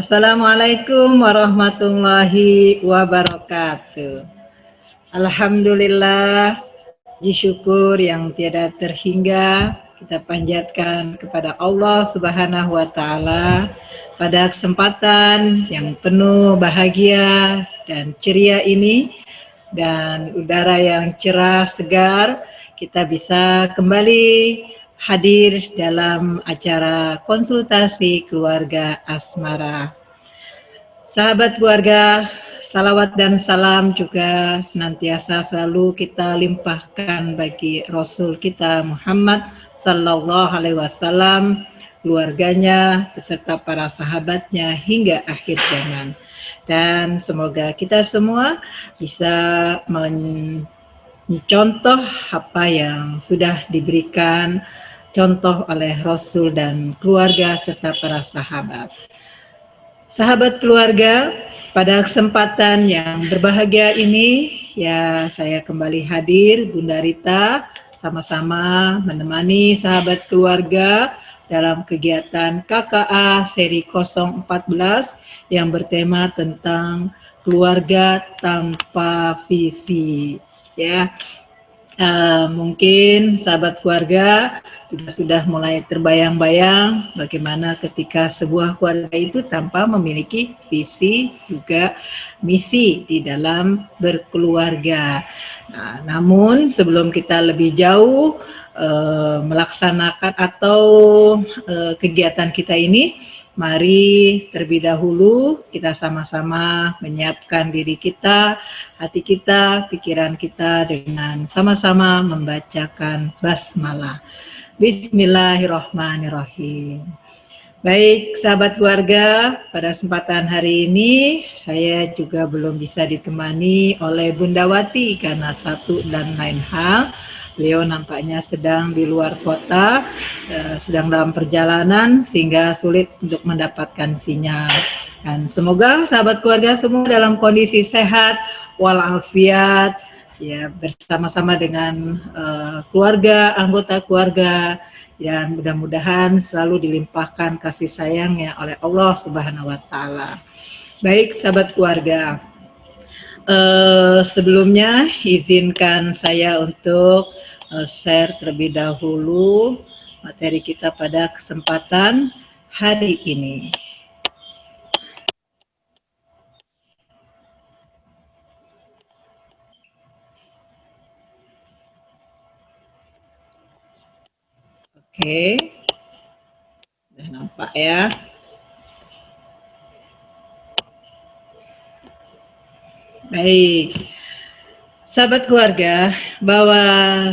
Assalamualaikum warahmatullahi wabarakatuh. Alhamdulillah, puji syukur yang tiada terhingga kita panjatkan kepada Allah Subhanahu wa taala pada kesempatan yang penuh bahagia dan ceria ini, dan udara yang cerah segar, kita bisa kembali hadir dalam acara konsultasi keluarga asmara. Sahabat keluarga, salawat dan salam juga senantiasa selalu kita limpahkan bagi Rasul kita Muhammad Sallallahu Alaihi Wasallam, keluarganya, beserta para sahabatnya hingga akhir zaman. Dan semoga kita semua bisa mencontoh apa yang sudah diberikan contoh oleh Rasul dan keluarga serta para sahabat. Sahabat keluarga, pada kesempatan yang berbahagia ini, ya saya kembali hadir, Bunda Rita, sama-sama menemani sahabat keluarga dalam kegiatan KKA seri 014 yang bertema tentang keluarga tanpa visi. Ya, mungkin sahabat keluarga juga sudah mulai terbayang-bayang bagaimana ketika sebuah keluarga itu tanpa memiliki visi juga misi di dalam berkeluarga. Nah, namun sebelum kita lebih jauh melaksanakan atau kegiatan kita ini, mari terlebih dahulu kita sama-sama menyiapkan diri kita, hati kita, pikiran kita dengan sama-sama membacakan basmalah. Bismillahirrahmanirrahim. Baik, sahabat keluarga, pada kesempatan hari ini saya juga belum bisa ditemani oleh Bunda Wati karena satu dan lain hal. Beliau nampaknya sedang di luar kota, sedang dalam perjalanan sehingga sulit untuk mendapatkan sinyal. Dan semoga sahabat keluarga semua dalam kondisi sehat walafiat, ya, bersama-sama dengan keluarga, anggota keluarga, dan mudah-mudahan selalu dilimpahkan kasih sayangnya oleh Allah Subhanahu wa taala. Baik, sahabat keluarga, sebelumnya izinkan saya untuk share terlebih dahulu materi kita pada kesempatan hari ini. Oke, sudah nampak ya. Baik, sahabat keluarga, bahwa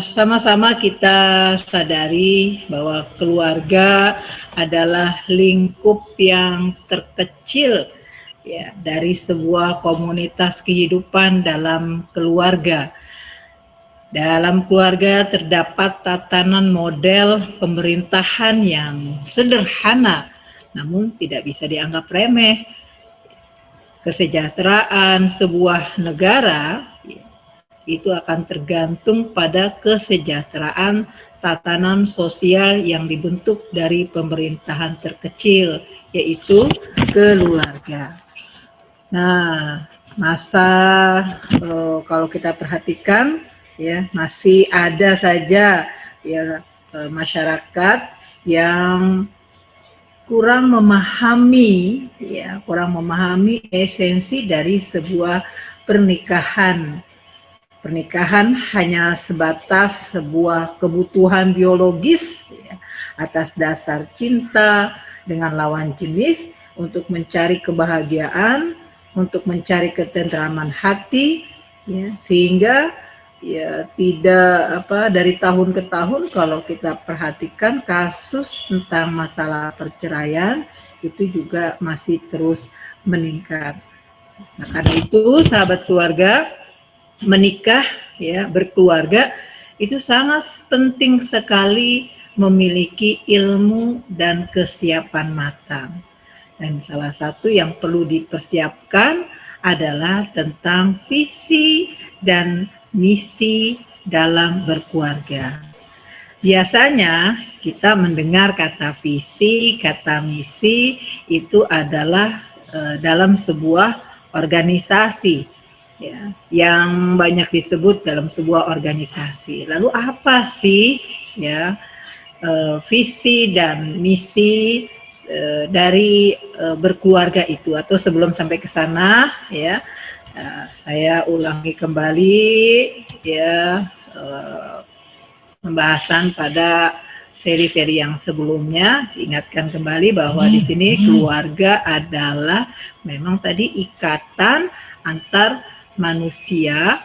sama-sama kita sadari bahwa keluarga adalah lingkup yang terkecil, ya, dari sebuah komunitas kehidupan dalam keluarga. Dalam keluarga terdapat tatanan model pemerintahan yang sederhana, namun tidak bisa dianggap remeh. Kesejahteraan sebuah negara itu akan tergantung pada kesejahteraan tatanan sosial yang dibentuk dari pemerintahan terkecil, yaitu keluarga. Nah, kalau kita perhatikan, ya, masih ada saja ya masyarakat yang kurang memahami esensi dari sebuah pernikahan. Pernikahan hanya sebatas sebuah kebutuhan biologis, ya, atas dasar cinta dengan lawan jenis untuk mencari kebahagiaan, untuk mencari ketentraman hati, ya, sehingga ya tidak dari tahun ke tahun kalau kita perhatikan kasus tentang masalah perceraian itu juga masih terus meningkat. Nah, karena itu sahabat keluarga, menikah, ya, berkeluarga itu sangat penting sekali memiliki ilmu dan kesiapan matang. Dan salah satu yang perlu dipersiapkan adalah tentang visi dan misi dalam berkeluarga. Biasanya kita mendengar kata visi, kata misi itu adalah dalam sebuah organisasi, ya, yang banyak disebut dalam sebuah organisasi. Lalu apa sih, ya, visi dan misi dari berkeluarga itu? Atau sebelum sampai ke sana, ya, saya ulangi kembali, ya, pembahasan pada seri-seri yang sebelumnya. Ingatkan kembali bahwa di sini keluarga adalah memang tadi ikatan antar manusia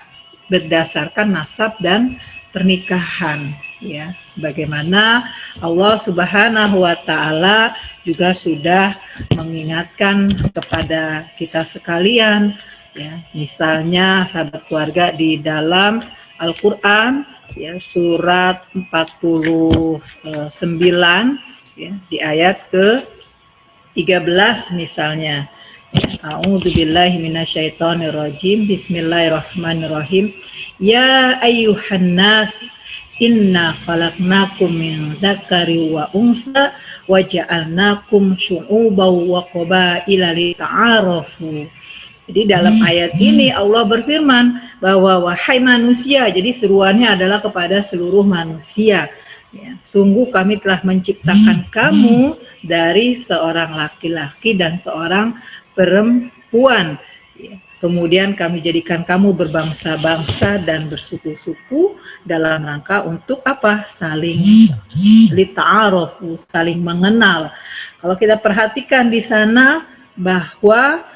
berdasarkan nasab dan pernikahan, ya, sebagaimana Allah Subhanahu wa taala juga sudah mengingatkan kepada kita sekalian, ya, misalnya sahabat keluarga di dalam Al-Qur'an, ya, surat 49, ya, di ayat ke-13 misalnya. A'udzubillahi minasyaitonirrajim. Bismillahirrahmanirrahim. Ya ayyuhan nas inna khalaqnakum min dzakari wa unsa wa ja'alnakum syu'uban wa qabaila lita'arafu. Jadi dalam ayat ini Allah berfirman bahwa wahai manusia, jadi seruannya adalah kepada seluruh manusia, ya, sungguh kami telah menciptakan kamu dari seorang laki-laki dan seorang perempuan, ya. Kemudian kami jadikan kamu berbangsa-bangsa dan bersuku-suku dalam rangka untuk apa? Saling lita'arofu, saling mengenal. Kalau kita perhatikan di sana bahwa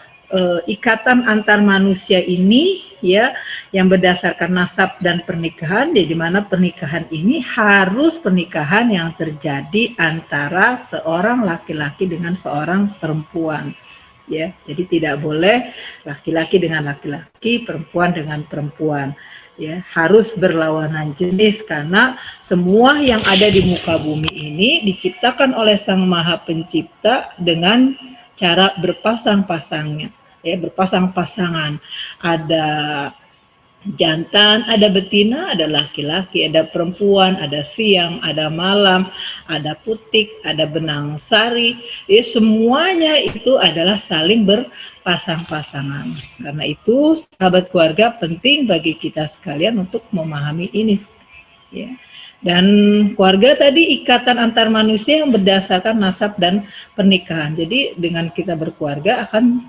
ikatan antar manusia ini, ya, yang berdasarkan nasab dan pernikahan, di mana pernikahan ini harus pernikahan yang terjadi antara seorang laki-laki dengan seorang perempuan, ya. Jadi tidak boleh laki-laki dengan laki-laki, perempuan dengan perempuan, ya, harus berlawanan jenis, karena semua yang ada di muka bumi ini diciptakan oleh Sang Maha Pencipta dengan cara berpasang-pasangnya, ya, berpasang-pasangan. Ada jantan, ada betina, ada laki-laki, ada perempuan, ada siang, ada malam, ada putik, ada benang sari, ya, semuanya itu adalah saling berpasang-pasangan. Karena itu, sahabat keluarga, penting bagi kita sekalian untuk memahami ini, ya. Dan keluarga tadi ikatan antar manusia yang berdasarkan nasab dan pernikahan. Jadi dengan kita berkeluarga akan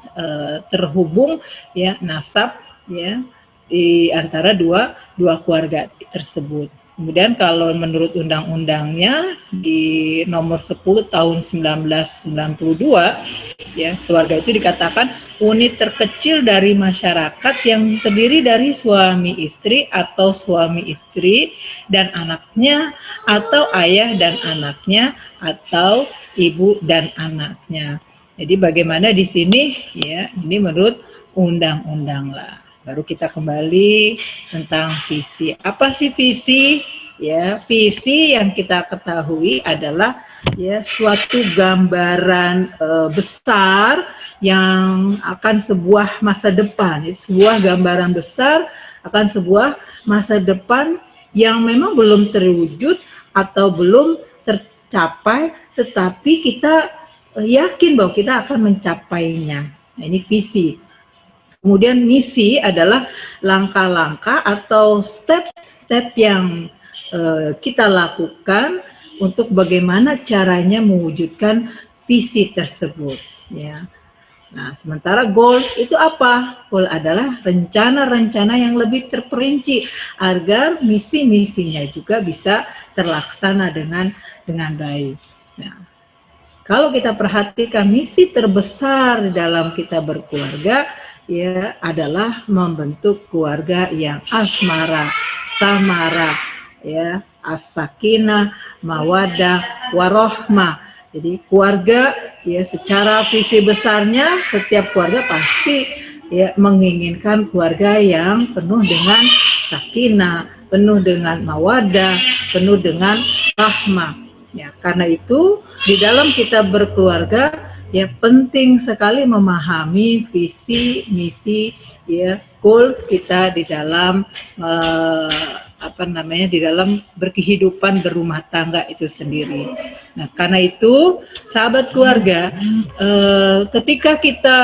terhubung, ya, nasab, ya, di antara dua keluarga tersebut. Kemudian kalau menurut undang-undangnya di nomor 10 tahun 1992, ya, keluarga itu dikatakan unit terkecil dari masyarakat yang terdiri dari suami istri atau suami istri dan anaknya, atau ayah dan anaknya, atau ibu dan anaknya. Jadi bagaimana di sini, ya, ini menurut undang-undang lah. Baru kita kembali tentang visi. Apa sih visi? Ya, visi yang kita ketahui adalah, ya, suatu gambaran besar yang akan sebuah masa depan, ya, sebuah gambaran besar akan sebuah masa depan yang memang belum terwujud atau belum tercapai, tetapi kita yakin bahwa kita akan mencapainya. Nah, ini visi. Kemudian misi adalah langkah-langkah atau step-step yang kita lakukan untuk bagaimana caranya mewujudkan visi tersebut, ya. Nah, sementara goal itu apa? Goal adalah rencana-rencana yang lebih terperinci agar misi-misinya juga bisa terlaksana dengan baik. Nah, kalau kita perhatikan misi terbesar dalam kita berkeluarga, ya, adalah membentuk keluarga yang asmara, samara, ya, as-sakinah, mawaddah, warohmah. Jadi keluarga, ya, secara visi besarnya setiap keluarga pasti, ya, menginginkan keluarga yang penuh dengan sakinah, penuh dengan mawaddah, penuh dengan rahmah. Ya, karena itu di dalam kita berkeluarga, ya, penting sekali memahami visi, misi, ya, goals kita di dalam di dalam berkehidupan berumah tangga itu sendiri. Nah, karena itu sahabat keluarga, ketika kita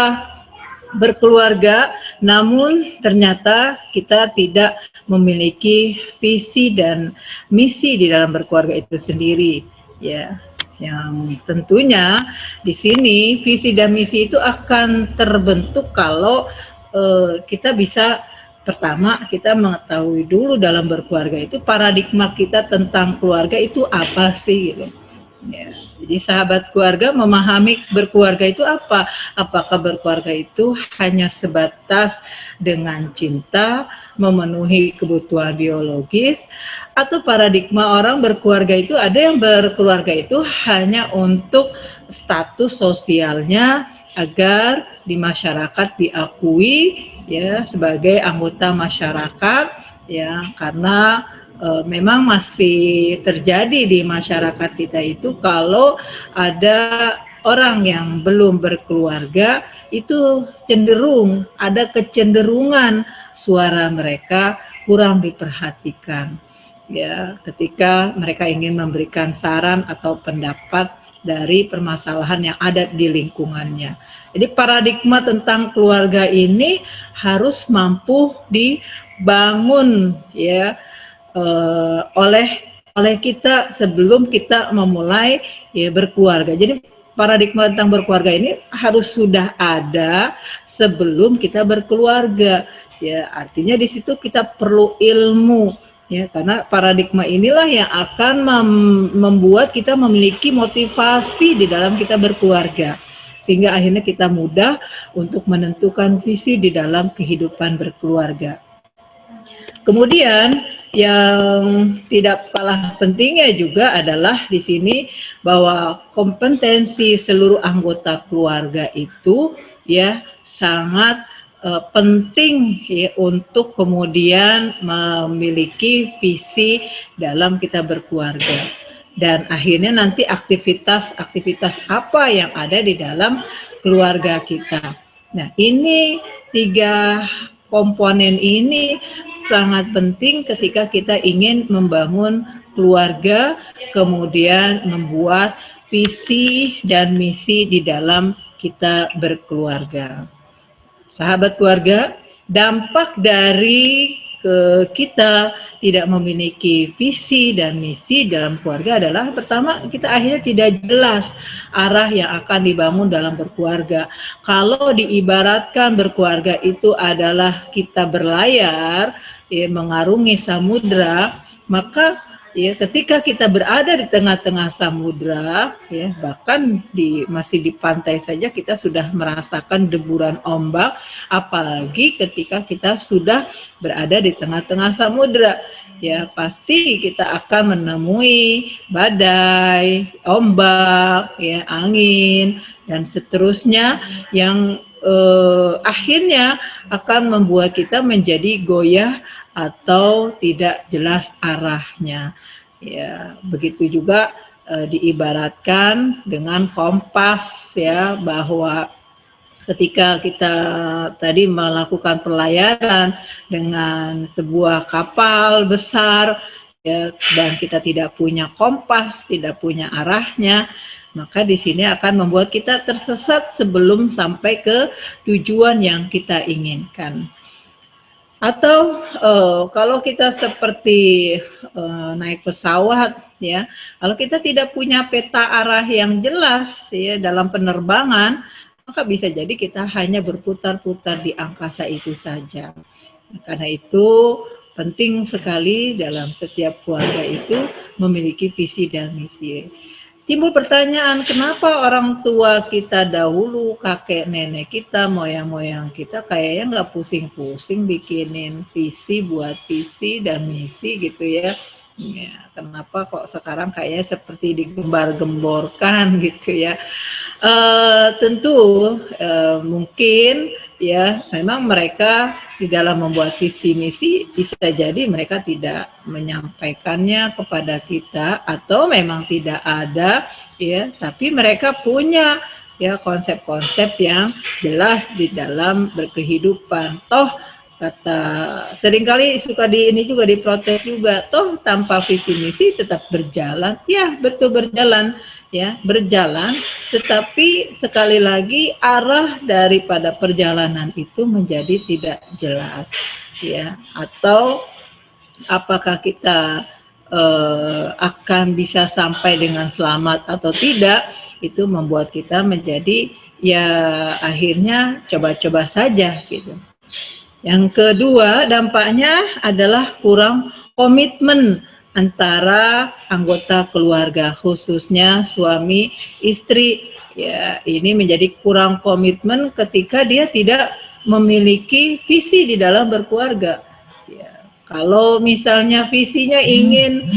berkeluarga namun ternyata kita tidak memiliki visi dan misi di dalam berkeluarga itu sendiri, ya, yang tentunya di sini visi dan misi itu akan terbentuk kalau kita bisa, pertama kita mengetahui dulu dalam berkeluarga itu paradigma kita tentang keluarga itu apa sih gitu. Ya, jadi sahabat keluarga memahami berkeluarga itu apa? Apakah berkeluarga itu hanya sebatas dengan cinta, memenuhi kebutuhan biologis, atau paradigma orang berkeluarga itu ada yang berkeluarga itu hanya untuk status sosialnya agar di masyarakat diakui ya sebagai anggota masyarakat, ya, karena memang masih terjadi di masyarakat kita itu kalau ada orang yang belum berkeluarga itu cenderung ada kecenderungan suara mereka kurang diperhatikan, ya, ketika mereka ingin memberikan saran atau pendapat dari permasalahan yang ada di lingkungannya. Jadi paradigma tentang keluarga ini harus mampu dibangun, ya, oleh kita sebelum kita memulai ya berkeluarga. Jadi paradigma tentang berkeluarga ini harus sudah ada sebelum kita berkeluarga. Ya, artinya di situ kita perlu ilmu, ya, karena paradigma inilah yang akan membuat kita memiliki motivasi di dalam kita berkeluarga, sehingga akhirnya kita mudah untuk menentukan visi di dalam kehidupan berkeluarga. Kemudian yang tidak kalah pentingnya juga adalah di sini bahwa kompetensi seluruh anggota keluarga itu ya sangat penting ya, untuk kemudian memiliki visi dalam kita berkeluarga, dan akhirnya nanti aktivitas apa yang ada di dalam keluarga kita. Nah, ini 3 komponen ini sangat penting ketika kita ingin membangun keluarga, kemudian membuat visi dan misi di dalam kita berkeluarga. Sahabat keluarga, dampak dari kita tidak memiliki visi dan misi dalam keluarga adalah pertama, kita akhirnya tidak jelas arah yang akan dibangun dalam berkeluarga. Kalau diibaratkan berkeluarga itu adalah kita berlayar ya, mengarungi samudra, maka ya ketika kita berada di tengah-tengah samudra ya, bahkan masih di pantai saja kita sudah merasakan deburan ombak, apalagi ketika kita sudah berada di tengah-tengah samudra ya, pasti kita akan menemui badai, ombak ya, angin dan seterusnya yang akhirnya akan membuat kita menjadi goyah atau tidak jelas arahnya. Ya, begitu juga diibaratkan dengan kompas ya, bahwa ketika kita tadi melakukan pelayaran dengan sebuah kapal besar ya, dan kita tidak punya kompas, tidak punya arahnya, maka di sini akan membuat kita tersesat sebelum sampai ke tujuan yang kita inginkan. Atau kalau kita seperti naik pesawat ya, kalau kita tidak punya peta arah yang jelas ya dalam penerbangan, maka bisa jadi kita hanya berputar-putar di angkasa itu saja. Karena itu penting sekali dalam setiap keluarga itu memiliki visi dan misi. Timbul pertanyaan, kenapa orang tua kita dahulu, kakek nenek kita, moyang-moyang kita kayaknya nggak pusing-pusing bikinin visi buat visi dan misi gitu ya. Ya, kenapa kok sekarang kayaknya seperti digembar-gemborkan gitu ya. Tentu mungkin ya memang mereka di dalam membuat visi misi bisa jadi mereka tidak menyampaikannya kepada kita atau memang tidak ada ya, tapi mereka punya ya konsep-konsep yang jelas di dalam berkehidupan. Toh kata seringkali suka ini juga diprotes juga, toh tanpa visi misi tetap berjalan. Ya, betul berjalan, ya, berjalan, tetapi sekali lagi arah daripada perjalanan itu menjadi tidak jelas, ya. Atau apakah kita akan bisa sampai dengan selamat atau tidak, itu membuat kita menjadi ya akhirnya coba-coba saja gitu. Yang kedua, dampaknya adalah kurang komitmen antara anggota keluarga, khususnya suami istri. Ya, ini menjadi kurang komitmen ketika dia tidak memiliki visi di dalam berkeluarga. Ya, kalau misalnya visinya ingin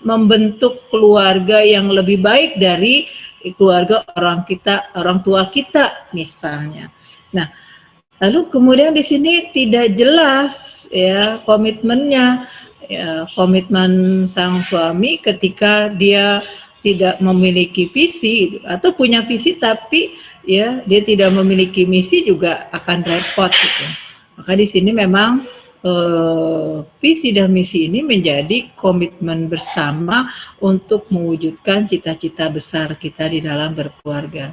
membentuk keluarga yang lebih baik dari keluarga orang tua kita misalnya. Nah, lalu kemudian di sini tidak jelas ya komitmennya, ya, komitmen sang suami ketika dia tidak memiliki visi atau punya visi tapi ya dia tidak memiliki misi juga akan repot gitu. Maka di sini memang visi dan misi ini menjadi komitmen bersama untuk mewujudkan cita-cita besar kita di dalam berkeluarga.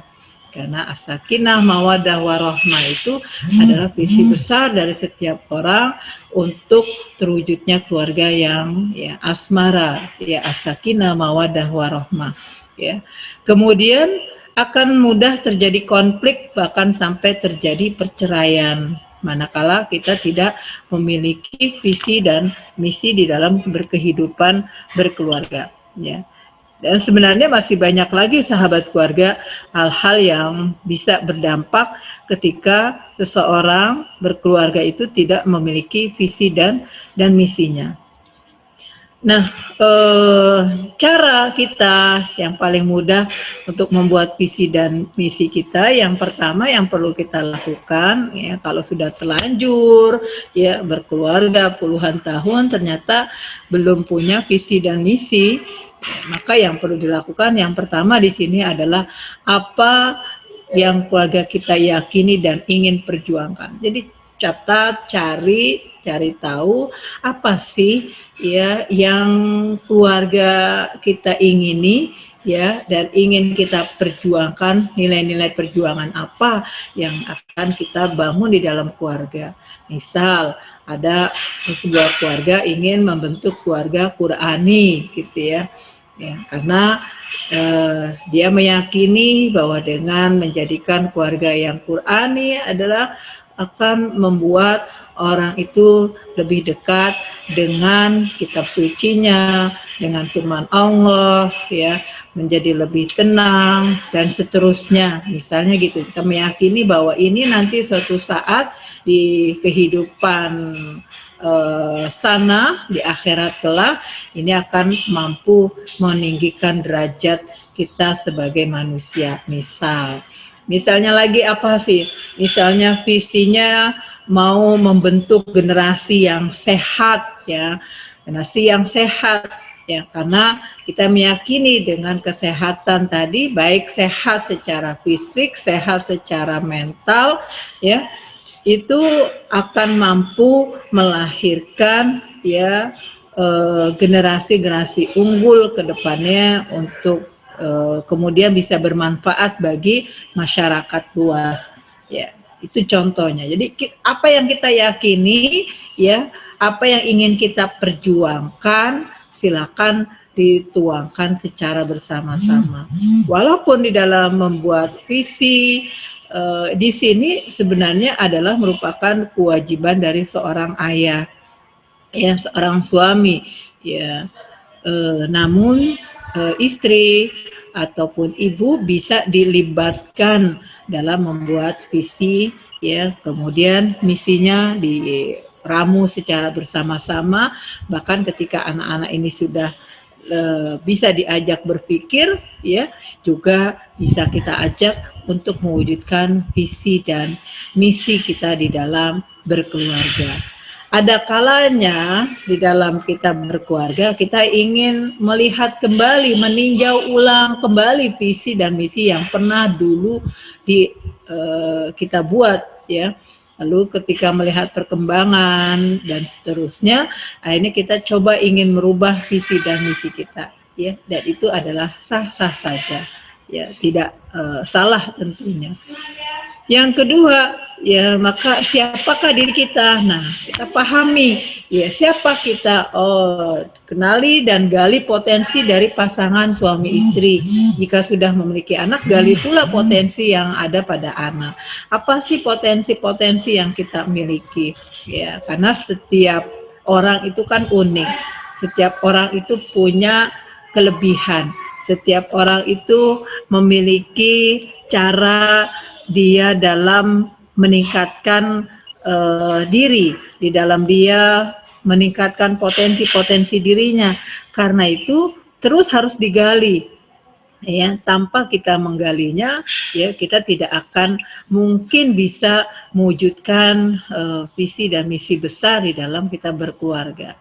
Karena as-sakinah, mawaddah, warahmah itu adalah visi besar dari setiap orang untuk terwujudnya keluarga yang ya asmara, ya as-sakinah, mawaddah, warahmah. Ya. Kemudian akan mudah terjadi konflik bahkan sampai terjadi perceraian manakala kita tidak memiliki visi dan misi di dalam berkehidupan berkeluarga. Ya. Dan sebenarnya masih banyak lagi sahabat keluarga hal-hal yang bisa berdampak ketika seseorang berkeluarga itu tidak memiliki visi dan misinya. Nah, cara kita yang paling mudah untuk membuat visi dan misi kita, yang pertama yang perlu kita lakukan, ya kalau sudah terlanjur ya berkeluarga puluhan tahun ternyata belum punya visi dan misi, ya, maka yang perlu dilakukan yang pertama di sini adalah apa yang keluarga kita yakini dan ingin perjuangkan. Jadi catat, cari tahu apa sih ya yang keluarga kita ingini ya dan ingin kita perjuangkan, nilai-nilai perjuangan apa yang akan kita bangun di dalam keluarga. Misal ada sebuah keluarga ingin membentuk keluarga Qur'ani gitu ya. Ya, karena dia meyakini bahwa dengan menjadikan keluarga yang Qur'ani adalah akan membuat orang itu lebih dekat dengan kitab sucinya, dengan firman Allah, ya, menjadi lebih tenang dan seterusnya. Misalnya gitu, kita meyakini bahwa ini nanti suatu saat di kehidupan sana di akhirat kelak ini akan mampu meninggikan derajat kita sebagai manusia. Misalnya lagi apa sih? Misalnya visinya mau membentuk generasi yang sehat ya, generasi yang sehat ya, karena kita meyakini dengan kesehatan tadi baik sehat secara fisik, sehat secara mental ya, itu akan mampu melahirkan ya generasi-generasi unggul ke depannya untuk kemudian bisa bermanfaat bagi masyarakat luas ya. Itu contohnya. Jadi apa yang kita yakini ya, apa yang ingin kita perjuangkan, silakan dituangkan secara bersama-sama. Walaupun di dalam membuat visi di sini sebenarnya adalah merupakan kewajiban dari seorang ayah, ya seorang suami, ya. Namun istri ataupun ibu bisa dilibatkan dalam membuat visi, ya. Kemudian misinya diramu secara bersama-sama. Bahkan ketika anak-anak ini sudah bisa diajak berpikir, ya, juga bisa kita ajak untuk mewujudkan visi dan misi kita di dalam berkeluarga. Ada kalanya di dalam kita berkeluarga kita ingin melihat kembali, meninjau ulang kembali visi dan misi yang pernah dulu kita buat, ya. Lalu ketika melihat perkembangan dan seterusnya, akhirnya kita coba ingin merubah visi dan misi kita, ya, dan itu adalah sah-sah saja, ya, tidak salah tentunya. Yang kedua, ya maka siapakah diri kita? Nah, kita pahami, ya siapa kita? Oh, kenali dan gali potensi dari pasangan suami istri. Jika sudah memiliki anak, gali pula potensi yang ada pada anak. Apa sih potensi-potensi yang kita miliki? Ya, karena setiap orang itu kan unik. Setiap orang itu punya kelebihan. Setiap orang itu memiliki cara dia dalam meningkatkan diri, di dalam dia meningkatkan potensi-potensi dirinya. Karena itu terus harus digali, ya. Tanpa kita menggalinya, ya kita tidak akan mungkin bisa mewujudkan visi dan misi besar di dalam kita berkeluarga.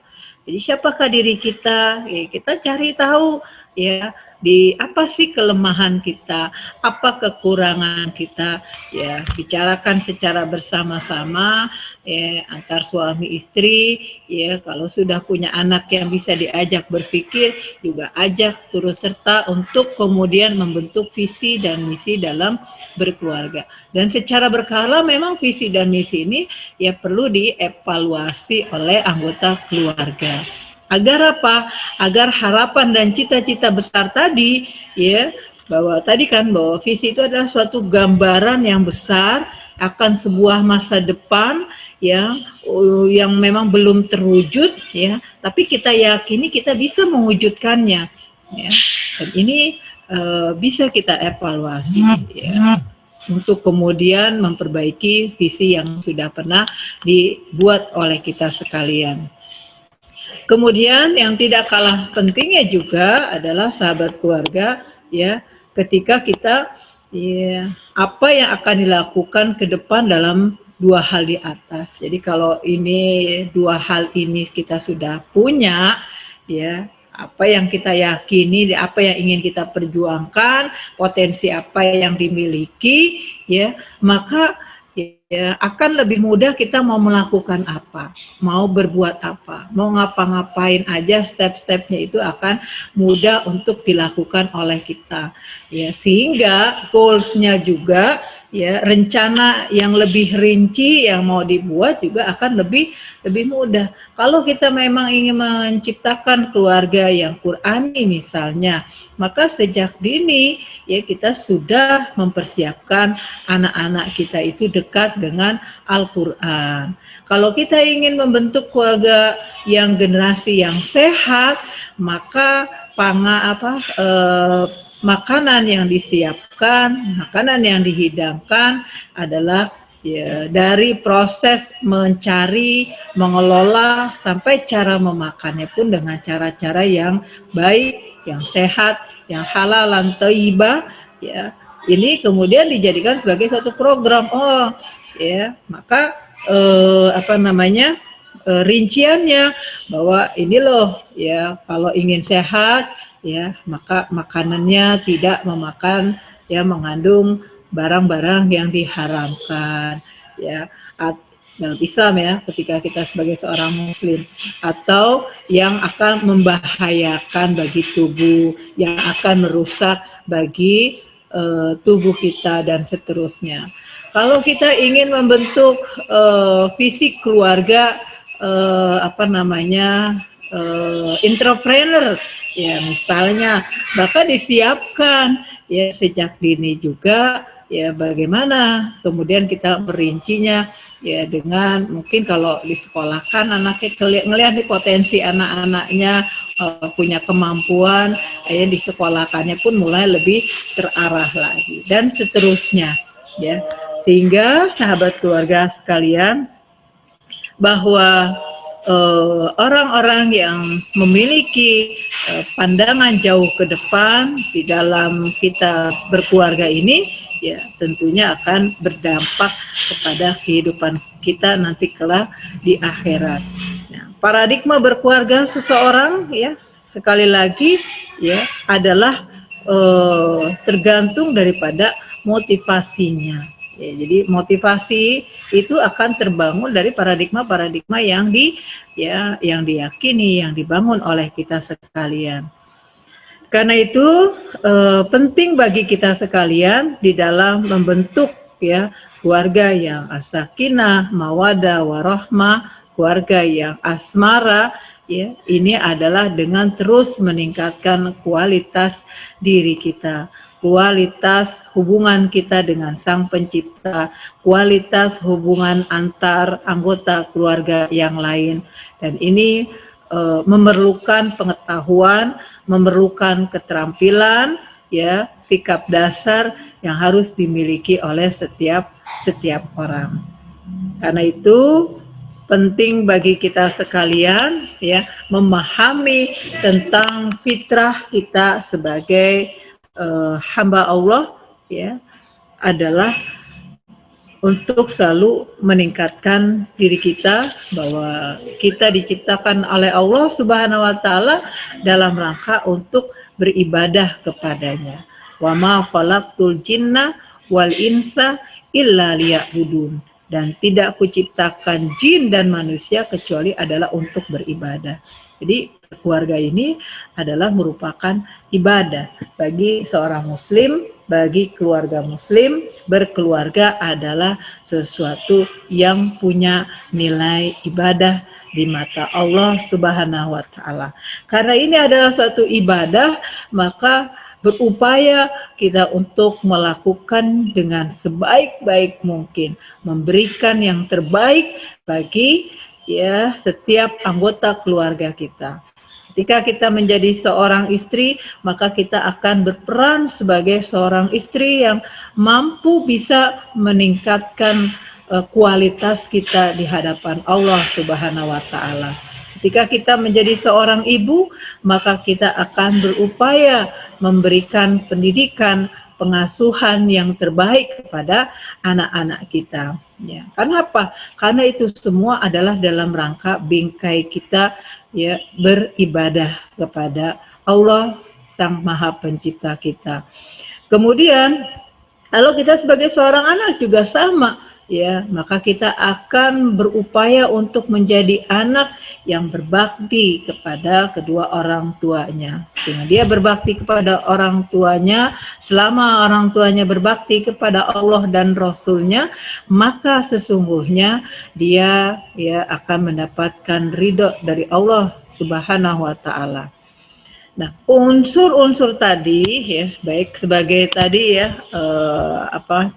Jadi siapakah diri kita? Ya, kita cari tahu, ya, di apa sih kelemahan kita, apa kekurangan kita, ya bicarakan secara bersama-sama, ya, antar suami istri, ya kalau sudah punya anak yang bisa diajak berpikir, juga ajak turut serta untuk kemudian membentuk visi dan misi dalam berkeluarga. Dan secara berkala memang visi dan misi ini ya perlu dievaluasi oleh anggota keluarga. Agar apa? Agar harapan dan cita-cita besar tadi, ya, bahwa tadi kan bahwa visi itu adalah suatu gambaran yang besar akan sebuah masa depan yang memang belum terwujud, ya, tapi kita yakini kita bisa mewujudkannya, ya. Dan ini bisa kita evaluasi, ya, untuk kemudian memperbaiki visi yang sudah pernah dibuat oleh kita sekalian. Kemudian yang tidak kalah pentingnya juga adalah sahabat keluarga, ya, ketika kita, ya, apa yang akan dilakukan ke depan dalam dua hal di atas. Jadi kalau ini dua hal ini kita sudah punya, ya, apa yang kita yakini, apa yang ingin kita perjuangkan, potensi apa yang dimiliki, ya, maka ya akan lebih mudah kita mau melakukan apa, mau berbuat apa, mau ngapa-ngapain aja, step-stepnya itu akan mudah untuk dilakukan oleh kita, ya, sehingga goals-nya juga, ya, rencana yang lebih rinci yang mau dibuat juga akan lebih mudah. Kalau kita memang ingin menciptakan keluarga yang Qurani misalnya, maka sejak dini, ya, kita sudah mempersiapkan anak-anak kita itu dekat dengan Al-Quran. Kalau kita ingin membentuk keluarga yang generasi yang sehat, maka makanan yang disiapkan, makanan yang dihidangkan adalah, ya, dari proses mencari, mengelola, sampai cara memakannya pun dengan cara-cara yang baik, yang sehat, yang halal dan thayyibah, ya. Ini kemudian dijadikan sebagai suatu program. Oh, ya, maka rinciannya bahwa ini loh, ya, kalau ingin sehat, ya, maka makanannya tidak memakan, ya, mengandung barang-barang yang diharamkan, ya, dalam Islam, ya, ketika kita sebagai seorang muslim, atau yang akan membahayakan bagi tubuh, yang akan merusak bagi tubuh kita dan seterusnya. Kalau kita ingin membentuk visi keluarga entrepreneur, ya misalnya, maka disiapkan, ya, sejak dini juga, ya, bagaimana kemudian kita merincinya, ya, dengan mungkin kalau disekolahkan anaknya ngelihat nih potensi anak-anaknya punya kemampuan, ya, disekolahkannya pun mulai lebih terarah lagi dan seterusnya, ya, sehingga sahabat keluarga sekalian, bahwa orang-orang yang memiliki pandangan jauh ke depan di dalam kita berkeluarga ini, ya, tentunya akan berdampak kepada kehidupan kita nanti kelak di akhirat. Nah, paradigma berkeluarga seseorang, ya, sekali lagi, ya, adalah tergantung daripada motivasinya. Ya, jadi motivasi itu akan terbangun dari paradigma-paradigma yang diyakini, yang dibangun oleh kita sekalian. Karena itu penting bagi kita sekalian di dalam membentuk ya keluarga yang as-sakinah, mawaddah, warahmah, keluarga yang asmara, ya ini adalah dengan terus meningkatkan kualitas diri kita, kualitas hubungan kita dengan Sang Pencipta, kualitas hubungan antar anggota keluarga yang lain, dan ini memerlukan pengetahuan, memerlukan keterampilan, ya sikap dasar yang harus dimiliki oleh setiap orang. Karena itu penting bagi kita sekalian ya memahami tentang fitrah kita sebagai hamba Allah ya adalah untuk selalu meningkatkan diri kita bahwa kita diciptakan oleh Allah Subhanahu wa taala dalam rangka untuk beribadah kepadanya. Wa ma khalaqtul jinna wal insa illa liya'budun. Dan tidak kuciptakan jin dan manusia kecuali adalah untuk beribadah. Jadi keluarga ini adalah merupakan ibadah bagi seorang muslim, bagi keluarga muslim. Berkeluarga adalah sesuatu yang punya nilai ibadah di mata Allah Subhanahu wa taala. Karena ini adalah suatu ibadah, maka berupaya kita untuk melakukan dengan sebaik-baik mungkin, memberikan yang terbaik bagi ya setiap anggota keluarga kita. Ketika kita menjadi seorang istri, maka kita akan berperan sebagai seorang istri yang mampu bisa meningkatkan kualitas kita di hadapan Allah Subhanahu wa taala. Ketika kita menjadi seorang ibu, maka kita akan berupaya memberikan pendidikan, pengasuhan yang terbaik kepada anak-anak kita. Ya, karena apa? Karena itu semua adalah dalam rangka bingkai kita ya beribadah kepada Allah Sang Maha Pencipta kita. Kemudian kalau kita sebagai seorang anak juga sama, ya, maka kita akan berupaya untuk menjadi anak yang berbakti kepada kedua orang tuanya. Dengan dia berbakti kepada orang tuanya, selama orang tuanya berbakti kepada Allah dan Rasul-Nya, maka sesungguhnya dia ya akan mendapatkan ridho dari Allah Subhanahu wa taala. Nah, unsur-unsur tadi ya, baik sebagai tadi ya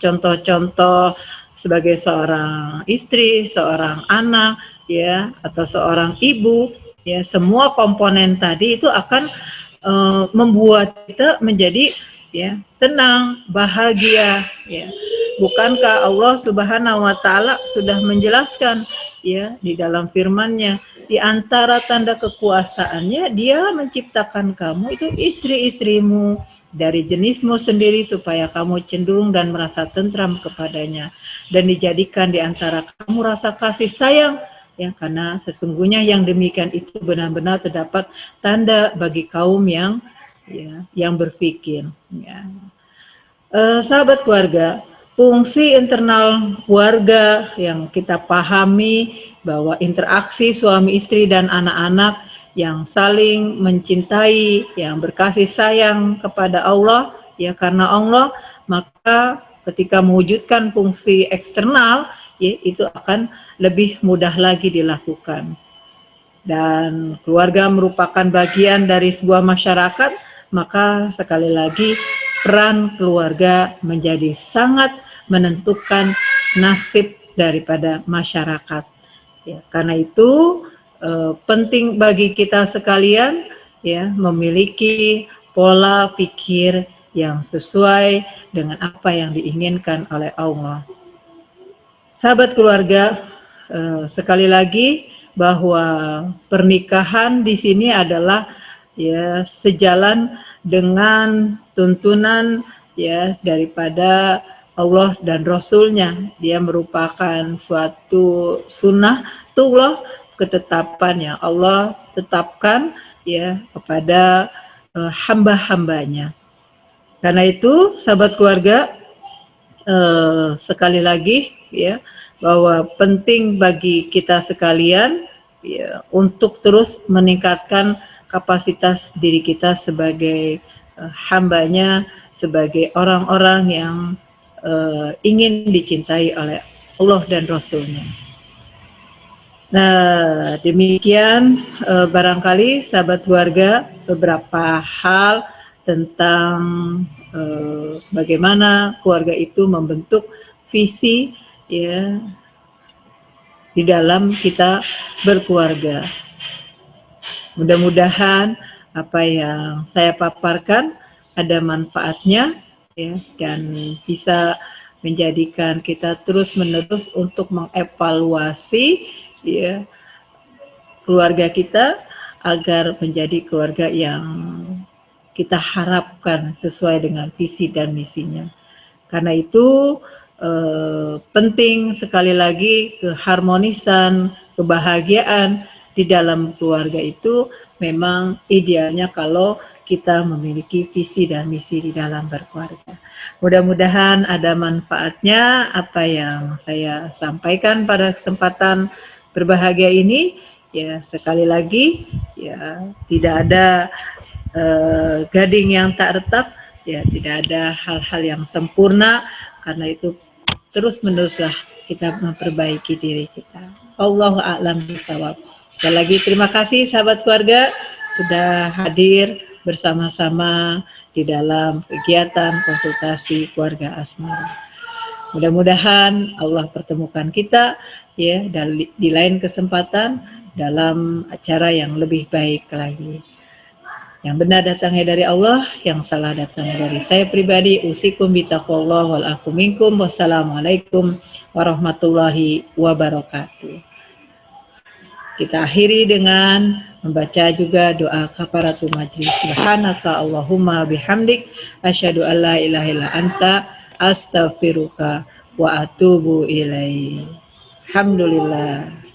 contoh-contoh sebagai seorang istri, seorang anak ya atau seorang ibu ya, semua komponen tadi itu akan membuat kita menjadi ya tenang, bahagia ya. Bukankah Allah Subhanahu wa taala sudah menjelaskan ya di dalam firman-Nya, di antara tanda kekuasaannya dia menciptakan kamu itu istri-istrimu dari jenismu sendiri supaya kamu cenderung dan merasa tentram kepadanya, dan dijadikan di antara kamu rasa kasih sayang ya, karena sesungguhnya yang demikian itu benar-benar terdapat tanda bagi kaum yang ya yang berpikir ya. Sahabat keluarga, fungsi internal keluarga yang kita pahami bahwa interaksi suami istri dan anak-anak yang saling mencintai, yang berkasih sayang kepada Allah, ya karena Allah, maka ketika mewujudkan fungsi eksternal, ya itu akan lebih mudah lagi dilakukan. Dan keluarga merupakan bagian dari sebuah masyarakat, maka sekali lagi peran keluarga menjadi sangat menentukan nasib daripada masyarakat. Ya, karena itu penting bagi kita sekalian ya memiliki pola pikir yang sesuai dengan apa yang diinginkan oleh Allah. Sahabat keluarga, sekali lagi bahwa pernikahan di sini adalah ya sejalan dengan tuntunan ya daripada Allah dan Rasul-Nya. Dia merupakan suatu sunnatullah, ketetapan yang Allah tetapkan ya kepada hamba-hambanya. Karena itu, sahabat keluarga, sekali lagi ya, bahwa penting bagi kita sekalian ya untuk terus meningkatkan kapasitas diri kita sebagai hambanya, sebagai orang-orang yang ingin dicintai oleh Allah dan Rasul-Nya. Nah, demikian barangkali sahabat keluarga beberapa hal tentang bagaimana keluarga itu membentuk visi ya di dalam kita berkeluarga. Mudah-mudahan apa yang saya paparkan ada manfaatnya ya, dan bisa menjadikan kita terus-menerus untuk mengevaluasi ya keluarga kita agar menjadi keluarga yang kita harapkan sesuai dengan visi dan misinya. Karena itu penting sekali lagi keharmonisan, kebahagiaan di dalam keluarga itu memang idealnya kalau kita memiliki visi dan misi di dalam berkeluarga. Mudah-mudahan ada manfaatnya apa yang saya sampaikan pada kesempatan berbahagia ini. Ya, sekali lagi ya tidak ada gading yang tak retak, ya tidak ada hal-hal yang sempurna, karena itu terus-meneruslah kita memperbaiki diri kita. Allahu a'lam bishawab. Sekali lagi terima kasih sahabat keluarga sudah hadir bersama-sama di dalam kegiatan konsultasi keluarga asmara. Mudah-mudahan Allah pertemukan kita ya di lain kesempatan dalam acara yang lebih baik lagi. Yang benar datangnya dari Allah, yang salah datangnya dari saya pribadi. Usikum bitaqwallah wal aku minkum. Wassalamualaikum warahmatullahi wabarakatuh. Kita akhiri dengan membaca juga doa kafaratul majlis. Subhanaka Allahumma bihamdik asyhadu an la ilaha illa anta astaghfiruka wa atubu ilaik. Alhamdulillah.